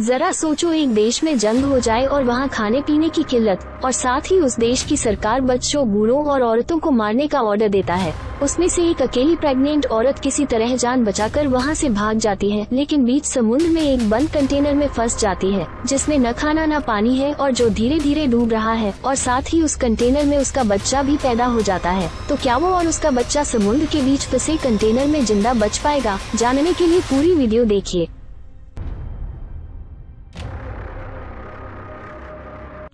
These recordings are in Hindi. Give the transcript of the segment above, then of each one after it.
जरा सोचो, एक देश में जंग हो जाए और वहाँ खाने पीने की किल्लत, और साथ ही उस देश की सरकार बच्चों, बूढ़ों और औरतों को मारने का ऑर्डर देता है। उसमें से एक अकेली प्रेग्नेंट औरत किसी तरह जान बचाकर वहाँ से भाग जाती है, लेकिन बीच समुद्र में एक बंद कंटेनर में फंस जाती है, जिसमें न खाना न पानी है और जो धीरे धीरे डूब रहा है, और साथ ही उस कंटेनर में उसका बच्चा भी पैदा हो जाता है। तो क्या वो और उसका बच्चा समुद्र के बीच फंसे कंटेनर में जिंदा बच पाएगा? जानने के लिए पूरी वीडियो देखिए।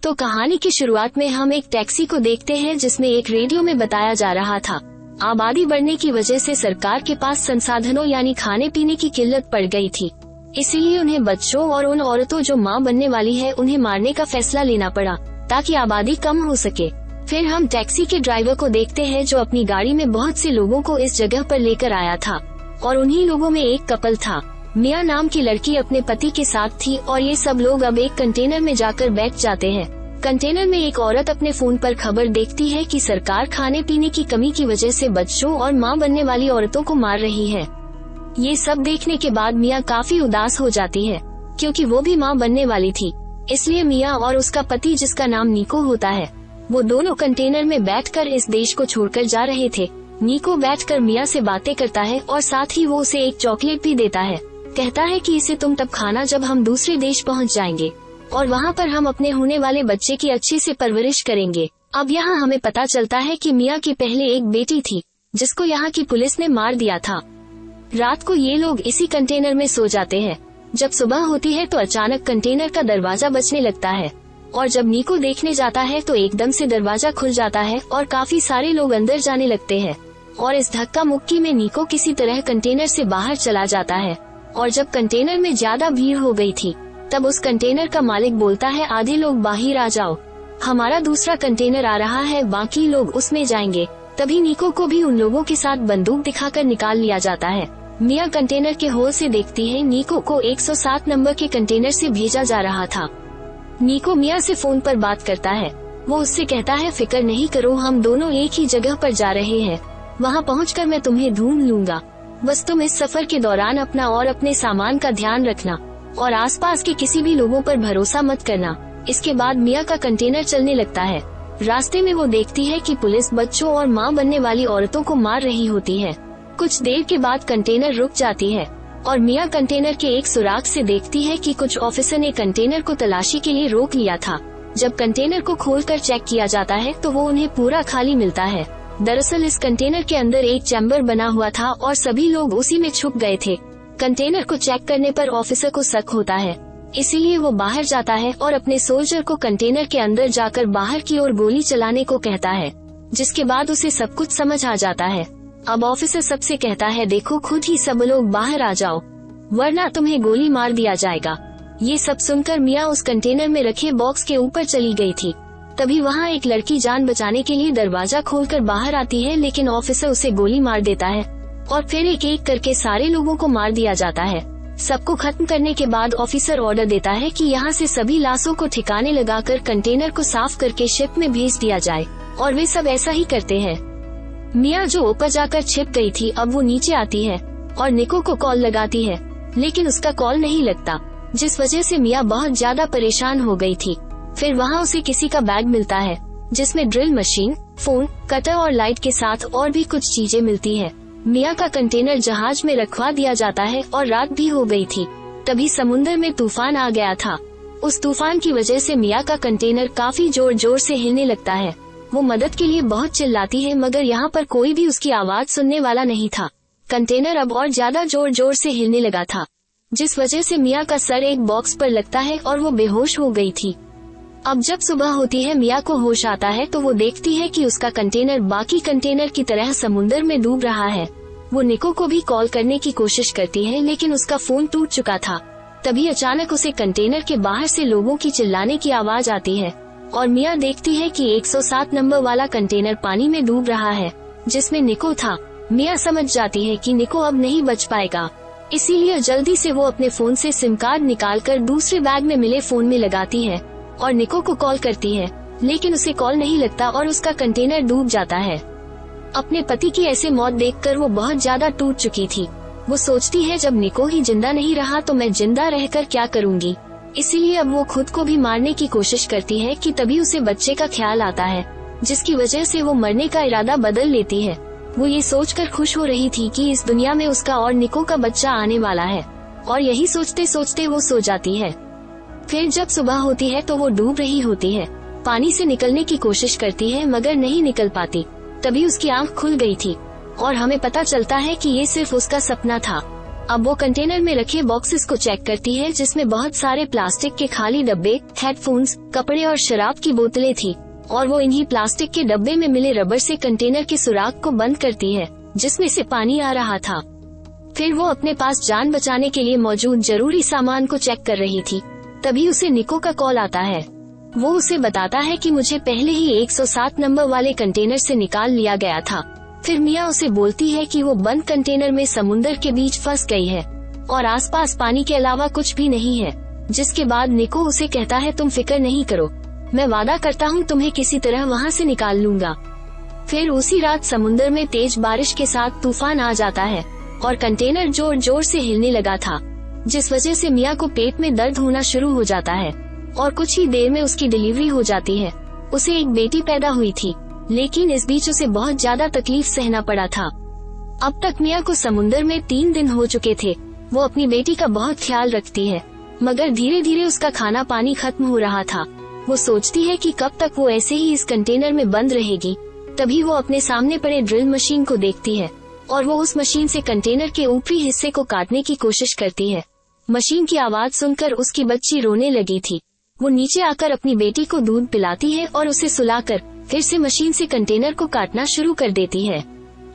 तो कहानी की शुरुआत में हम एक टैक्सी को देखते हैं, जिसमें एक रेडियो में बताया जा रहा था, आबादी बढ़ने की वजह से सरकार के पास संसाधनों यानी खाने पीने की किल्लत पड़ गई थी, इसीलिए उन्हें बच्चों और उन औरतों जो मां बनने वाली है उन्हें मारने का फैसला लेना पड़ा ताकि आबादी कम हो सके। फिर हम टैक्सी के ड्राइवर को देखते हैं, जो अपनी गाड़ी में बहुत से लोगों को इस जगह पर लेकर आया था, और उन्हीं लोगों में एक कपल था। मिया नाम की लड़की अपने पति के साथ थी, और ये सब लोग अब एक कंटेनर में जाकर बैठ जाते हैं। कंटेनर में एक औरत अपने फोन पर खबर देखती है कि सरकार खाने पीने की कमी की वजह से बच्चों और मां बनने वाली औरतों को मार रही है। ये सब देखने के बाद मिया काफी उदास हो जाती है, क्योंकि वो भी मां बनने वाली थी। इसलिए मिया और उसका पति, जिसका नाम निको होता है, वो दोनों कंटेनर में बैठकर इस देश को छोड़कर जा रहे थे। निको बैठकर मिया से बातें करता है और साथ ही वो उसे एक चॉकलेट भी देता है। कहता है कि इसे तुम तब खाना जब हम दूसरे देश पहुंच जाएंगे, और वहाँ पर हम अपने होने वाले बच्चे की अच्छी से परवरिश करेंगे। अब यहाँ हमें पता चलता है कि मिया की पहले एक बेटी थी, जिसको यहाँ की पुलिस ने मार दिया था। रात को ये लोग इसी कंटेनर में सो जाते हैं। जब सुबह होती है तो अचानक कंटेनर का दरवाजा बजने लगता है, और जब निको देखने जाता है तो एकदम से दरवाजा खुल जाता है और काफी सारे लोग अंदर जाने लगते हैं। और इस धक्का मुक्की में निको किसी तरह कंटेनर से बाहर चला जाता है। और जब कंटेनर में ज्यादा भीड़ हो गई थी, तब उस कंटेनर का मालिक बोलता है, आधे लोग बाहर आ जाओ, हमारा दूसरा कंटेनर आ रहा है, बाकी लोग उसमें जाएंगे। तभी निको को भी उन लोगों के साथ बंदूक दिखाकर निकाल लिया जाता है। मिया कंटेनर के होल से देखती है, निको को 107 नंबर के कंटेनर से भेजा जा रहा था। निको मिया से फोन पर बात करता है। वो उससे कहता है, फिक्र नहीं करो, हम दोनों एक ही जगह पर जा रहे हैं, वहाँ पहुँचकर मैं तुम्हें ढूंढ लूंगा। बस तुम इस सफर के दौरान अपना और अपने सामान का ध्यान रखना, और आसपास के किसी भी लोगों पर भरोसा मत करना। इसके बाद मिया का कंटेनर चलने लगता है। रास्ते में वो देखती है कि पुलिस बच्चों और मां बनने वाली औरतों को मार रही होती है। कुछ देर के बाद कंटेनर रुक जाती है, और मिया कंटेनर के एक सुराग से देखती है कि कुछ ऑफिसर ने कंटेनर को तलाशी के लिए रोक लिया था। जब कंटेनर को खोलकर चेक किया जाता है तो वो उन्हें पूरा खाली मिलता है। दरअसल इस कंटेनर के अंदर एक चैम्बर बना हुआ था और सभी लोग उसी में छुप गए थे। कंटेनर को चेक करने पर ऑफिसर को शक होता है, इसीलिए वो बाहर जाता है और अपने सोल्जर को कंटेनर के अंदर जाकर बाहर की ओर गोली चलाने को कहता है, जिसके बाद उसे सब कुछ समझ आ जाता है। अब ऑफिसर सबसे कहता है, देखो खुद ही सब लोग बाहर आ जाओ, वरना तुम्हें गोली मार दिया जाएगा। ये सब सुनकर मिया उस कंटेनर में रखे बॉक्स के ऊपर चली गई थी। तभी वहाँ एक लड़की जान बचाने के लिए दरवाजा खोलकर बाहर आती है, लेकिन ऑफिसर उसे गोली मार देता है, और फिर एक एक करके सारे लोगों को मार दिया जाता है। सबको खत्म करने के बाद ऑफिसर ऑर्डर देता है कि यहाँ से सभी लाशों को ठिकाने लगाकर कंटेनर को साफ करके शिप में भेज दिया जाए, और वे सब ऐसा ही करते हैं। मिया जो ऊपर जाकर छिप गई थी, अब वो नीचे आती है और निको को कॉल लगाती है, लेकिन उसका कॉल नहीं लगता, जिस वजह से मिया बहुत ज्यादा परेशान हो गई थी। फिर वहाँ उसे किसी का बैग मिलता है, जिसमें ड्रिल मशीन, फोन, कटर और लाइट के साथ और भी कुछ चीजें मिलती है। मिया का कंटेनर जहाज में रखवा दिया जाता है, और रात भी हो गई थी। तभी समुद्र में तूफान आ गया था। उस तूफान की वजह से मिया का कंटेनर काफी जोर जोर से हिलने लगता है। वो मदद के लिए बहुत चिल्लाती है, मगर यहाँ पर कोई भी उसकी आवाज सुनने वाला नहीं था। कंटेनर अब और ज्यादा जोर जोर से हिलने लगा था, जिस वजह से मिया का सर एक बॉक्स पर लगता है और वो बेहोश हो गई थी। अब जब सुबह होती है, मिया को होश आता है तो वो देखती है कि उसका कंटेनर बाकी कंटेनर की तरह समुद्र में डूब रहा है। वो निको को भी कॉल करने की कोशिश करती है, लेकिन उसका फोन टूट चुका था। तभी अचानक उसे कंटेनर के बाहर से लोगों की चिल्लाने की आवाज आती है, और मिया देखती है कि 107 नंबर वाला कंटेनर पानी में डूब रहा है, जिसमें निको था। मिया समझ जाती है कि निको अब नहीं बच पाएगा, इसीलिए जल्दी से वो अपने फोन से सिम कार्ड निकालकर दूसरे बैग में मिले फोन में लगाती है और निको को कॉल करती है, लेकिन उसे कॉल नहीं लगता और उसका कंटेनर डूब जाता है। अपने पति की ऐसे मौत देखकर वो बहुत ज्यादा टूट चुकी थी। वो सोचती है, जब निको ही जिंदा नहीं रहा तो मैं जिंदा रहकर क्या करूँगी। इसीलिए अब वो खुद को भी मारने की कोशिश करती है कि तभी उसे बच्चे का ख्याल आता है, जिसकी वजह से वो मरने का इरादा बदल लेती है। वो ये सोचकर खुश हो रही थी कि इस दुनिया में उसका और निको का बच्चा आने वाला है, और यही सोचते सोचते वो सो जाती है। फिर जब सुबह होती है तो वो डूब रही होती है, पानी से निकलने की कोशिश करती है मगर नहीं निकल पाती। तभी उसकी आंख खुल गई थी और हमें पता चलता है कि ये सिर्फ उसका सपना था। अब वो कंटेनर में रखे बॉक्सेस को चेक करती है, जिसमें बहुत सारे प्लास्टिक के खाली डब्बे, हेडफोन्स, कपड़े और शराब की बोतलें थी, और वो इन्हीं प्लास्टिक के डब्बे में मिले रबर से कंटेनर के सुराख को बंद करती है, जिसमें से पानी आ रहा था। फिर वो अपने पास जान बचाने के लिए मौजूद जरूरी सामान को चेक कर रही थी। तभी उसे निको का कॉल आता है। वो उसे बताता है कि मुझे पहले ही 107 नंबर वाले कंटेनर से निकाल लिया गया था। फिर मिया उसे बोलती है कि वो बंद कंटेनर में समुंदर के बीच फंस गई है और आसपास पानी के अलावा कुछ भी नहीं है। जिसके बाद निको उसे कहता है, तुम फिक्र नहीं करो, मैं वादा करता हूँ तुम्हें किसी तरह वहाँ से निकाल लूंगा। फिर उसी रात समुंदर में तेज बारिश के साथ तूफान आ जाता है और कंटेनर जोर जोर से हिलने लगा था, जिस वजह से मिया को पेट में दर्द होना शुरू हो जाता है और कुछ ही देर में उसकी डिलीवरी हो जाती है। उसे एक बेटी पैदा हुई थी, लेकिन इस बीच उसे बहुत ज्यादा तकलीफ सहना पड़ा था। अब तक मिया को समुंदर में 3 दिन हो चुके थे। वो अपनी बेटी का बहुत ख्याल रखती है, मगर धीरे धीरे उसका खाना पानी खत्म हो रहा था। वो सोचती है कि कब तक वो ऐसे ही इस कंटेनर में बंद रहेगी। तभी वो अपने सामने पड़े ड्रिल मशीन को देखती है और वो उस मशीन से कंटेनर के ऊपरी हिस्से को काटने की कोशिश करती है। मशीन की आवाज सुनकर उसकी बच्ची रोने लगी थी। वो नीचे आकर अपनी बेटी को दूध पिलाती है और उसे सुलाकर फिर से मशीन से कंटेनर को काटना शुरू कर देती है।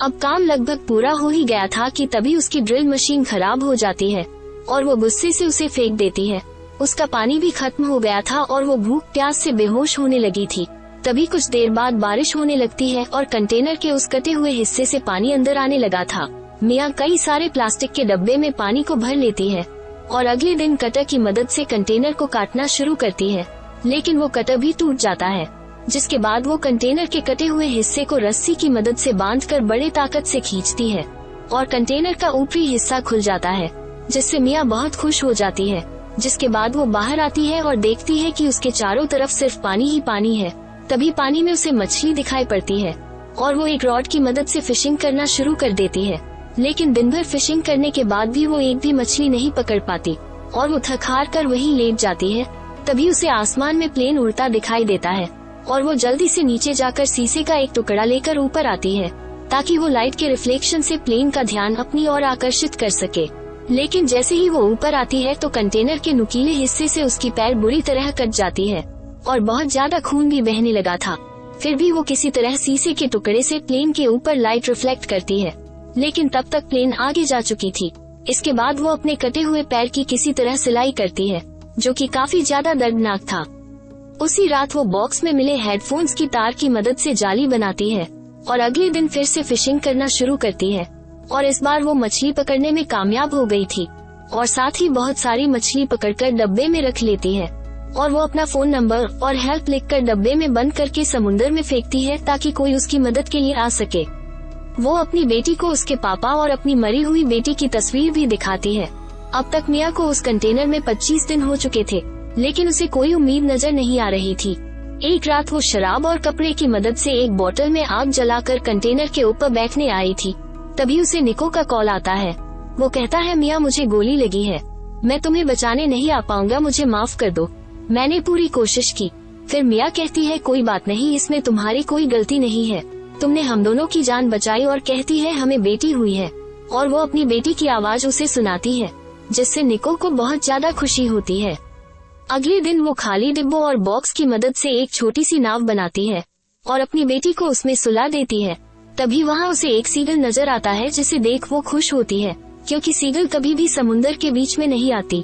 अब काम लगभग पूरा हो ही गया था कि तभी उसकी ड्रिल मशीन खराब हो जाती है और वो गुस्से से उसे फेंक देती है। उसका पानी भी खत्म हो गया था और वो भूख प्यास से बेहोश होने लगी थी। तभी कुछ देर बाद बारिश होने लगती है और कंटेनर के उस कटे हुए हिस्से से पानी अंदर आने लगा था। मिया कई सारे प्लास्टिक के डब्बे में पानी को भर लेती है और अगले दिन कटर की मदद से कंटेनर को काटना शुरू करती है, लेकिन वो कटर भी टूट जाता है। जिसके बाद वो कंटेनर के कटे हुए हिस्से को रस्सी की मदद से बांधकर बड़े ताकत से खींचती है और कंटेनर का ऊपरी हिस्सा खुल जाता है, जिससे मिया बहुत खुश हो जाती है। जिसके बाद वो बाहर आती है और देखती है कि उसके चारों तरफ सिर्फ पानी ही पानी है। तभी पानी में उसे मछली दिखाई पड़ती है और वो एक रॉड की मदद से फिशिंग करना शुरू कर देती है, लेकिन दिन भर फिशिंग करने के बाद भी वो एक भी मछली नहीं पकड़ पाती और वो थक हार कर वहीं लेट जाती है। तभी उसे आसमान में प्लेन उड़ता दिखाई देता है और वो जल्दी से नीचे जाकर शीशे का एक टुकड़ा लेकर ऊपर आती है, ताकि वो लाइट के रिफ्लेक्शन से प्लेन का ध्यान अपनी ओर आकर्षित कर सके। लेकिन जैसे ही वो ऊपर आती है तो कंटेनर के नुकीले हिस्से से उसकी पैर बुरी तरह कट जाती है और बहुत ज्यादा खून भी बहने लगा था। फिर भी वो किसी तरह शीशे के टुकड़े से प्लेन के ऊपर लाइट रिफ्लेक्ट करती है, लेकिन तब तक प्लेन आगे जा चुकी थी। इसके बाद वो अपने कटे हुए पैर की किसी तरह सिलाई करती है, जो कि काफी ज्यादा दर्दनाक था। उसी रात वो बॉक्स में मिले हेडफोन्स की तार की मदद से जाली बनाती है और अगले दिन फिर से फिशिंग करना शुरू करती है और इस बार वो मछली पकड़ने में कामयाब हो गई थी और साथ ही बहुत सारी मछली पकड़कर डब्बे में रख लेती है और वो अपना फोन नंबर और हेल्प लिखकर डब्बे में बंद करके समुद्र में फेंकती है, ताकि कोई उसकी मदद के लिए आ सके। वो अपनी बेटी को उसके पापा और अपनी मरी हुई बेटी की तस्वीर भी दिखाती है। अब तक मिया को उस कंटेनर में 25 दिन हो चुके थे, लेकिन उसे कोई उम्मीद नजर नहीं आ रही थी। एक रात वो शराब और कपड़े की मदद से एक बोतल में आग जलाकर कंटेनर के ऊपर बैठने आई थी। तभी उसे निको का कॉल आता है। वो कहता है, मिया मुझे गोली लगी है, मैं तुम्हें बचाने नहीं आ पाऊंगा, मुझे माफ कर दो, मैंने पूरी कोशिश की। फिर मिया कहती है, कोई बात नहीं, इसमें तुम्हारी कोई गलती नहीं है, तुमने हम दोनों की जान बचाई। और कहती है, हमें बेटी हुई है। और वो अपनी बेटी की आवाज उसे सुनाती है, जिससे निको को बहुत ज्यादा खुशी होती है। अगले दिन वो खाली डिब्बों और बॉक्स की मदद से एक छोटी सी नाव बनाती है और अपनी बेटी को उसमें सुला देती है। तभी वहाँ उसे एक सीगल नजर आता है, जिसे देख वो खुश होती है, क्योंकि सीगल कभी भी समुंदर के बीच में नहीं आती।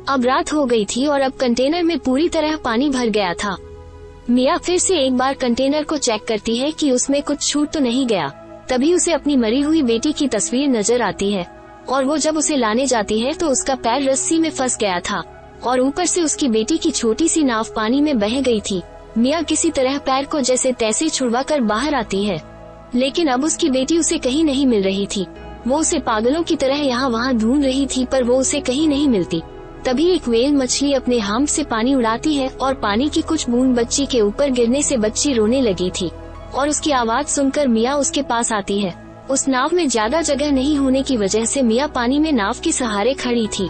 अब रात हो गई थी और अब कंटेनर में पूरी तरह पानी भर गया था। मिया फिर से एक बार कंटेनर को चेक करती है कि उसमें कुछ छूट तो नहीं गया। तभी उसे अपनी मरी हुई बेटी की तस्वीर नजर आती है और वो जब उसे लाने जाती है तो उसका पैर रस्सी में फंस गया था और ऊपर से उसकी बेटी की छोटी सी नाव पानी में बह गई थी। मिया किसी तरह पैर को जैसे तैसे छुड़वा कर बाहर आती है, लेकिन अब उसकी बेटी उसे कहीं नहीं मिल रही थी। वो उसे पागलों की तरह यहाँ वहाँ ढूंढ रही थी, पर वो उसे कहीं नहीं मिलती। तभी एक व्हेल मछली अपने हाथ से पानी उड़ाती है और पानी की कुछ बूंद बच्ची के ऊपर गिरने से बच्ची रोने लगी थी और उसकी आवाज सुनकर मिया उसके पास आती है। उस नाव में ज्यादा जगह नहीं होने की वजह से मिया पानी में नाव के सहारे खड़ी थी।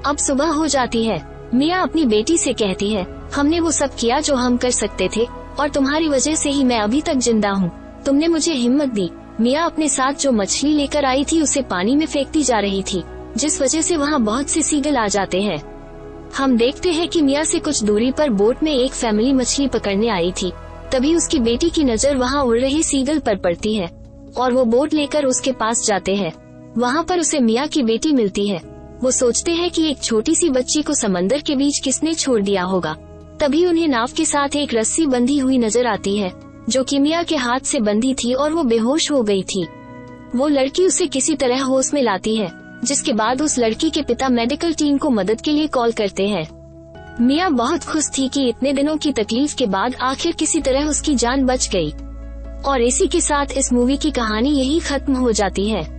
अब सुबह हो जाती है। मिया अपनी बेटी से कहती है, हमने वो सब किया जो हम कर सकते थे और तुम्हारी वजह से ही मैं अभी तक जिंदा हूँ। तुमने मुझे हिम्मत दी। मिया अपने साथ जो मछली लेकर आई थी उसे पानी में फेंकती जा रही थी, जिस वजह से वहाँ बहुत से सीगल आ जाते हैं। हम देखते हैं कि मिया से कुछ दूरी पर बोट में एक फैमिली मछली पकड़ने आई थी। तभी उसकी बेटी की नजर वहाँ उड़ रही सीगल पर पड़ती है और वो बोट लेकर उसके पास जाते हैं। वहाँ पर उसे मिया की बेटी मिलती है। वो सोचते हैं कि एक छोटी सी बच्ची को समंदर के बीच किसने छोड़ दिया होगा। तभी उन्हें नाव के साथ एक रस्सी बंधी हुई नजर आती है जो कि मिया के हाथ से बंधी थी और वो बेहोश हो गई थी। वो लड़की उसे किसी तरह होश में लाती है, जिसके बाद उस लड़की के पिता मेडिकल टीम को मदद के लिए कॉल करते हैं। मिया बहुत खुश थी कि इतने दिनों की तकलीफ के बाद आखिर किसी तरह उसकी जान बच गई। और इसी के साथ इस मूवी की कहानी यही खत्म हो जाती है।